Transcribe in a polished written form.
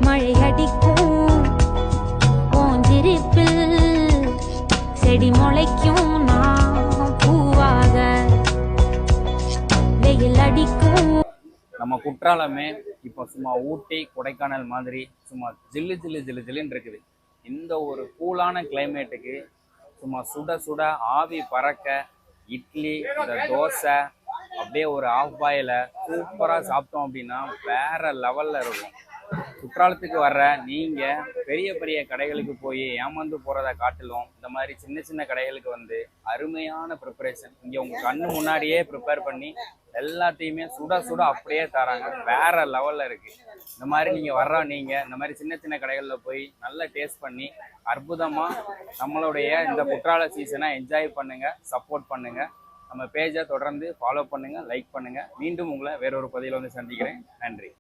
மழை அடிக்கும் போஞ்சிருப்பில் செடி முளைக்கும் நான் பூவாக வெயில் அடிக்கும். நம்ம குற்றாலமே இப்போ சும்மா ஊட்டி கொடைக்கானல் மாதிரி சும்மா ஜில்லு ஜில்லு ஜில்லு ஜில்லுன்னு இருக்குது. இந்த ஒரு கூலான கிளைமேட்டுக்கு சும்மா சுட சுட ஆவி பறக்க இட்லி இந்த தோசை அப்படியே ஒரு ஆஃப் பாயில சூப்பராக சாப்பிட்டோம் அப்படின்னா வேற லெவல்ல இருக்கும். குற்றாலத்துக்கு வர்ற நீங்க பெரிய பெரிய கடைகளுக்கு போய் ஏமாந்து போறதை காட்டிலும் இந்த மாதிரி சின்ன சின்ன கடைகளுக்கு வந்து அருமையான ப்ரிப்பரேஷன் இங்க உங்க கண்ணு முன்னாடியே ப்ரிப்பேர் பண்ணி எல்லாத்தையுமே சுட சுட அப்படியே தராங்க. வேற லெவல்ல இருக்கு. இந்த மாதிரி நீங்க வர்ற நீங்க இந்த மாதிரி சின்ன சின்ன கடைகள்ல போய் நல்லா டேஸ்ட் பண்ணி அற்புதமா நம்மளுடைய இந்த குற்றால சீசனை என்ஜாய் பண்ணுங்க, சப்போர்ட் பண்ணுங்க. நம்ம பேஜை தொடர்ந்து ஃபாலோ பண்ணுங்க, லைக் பண்ணுங்க. மீண்டும் உங்களை வேறொரு பதிவில் வந்து சந்திக்கிறேன். நன்றி.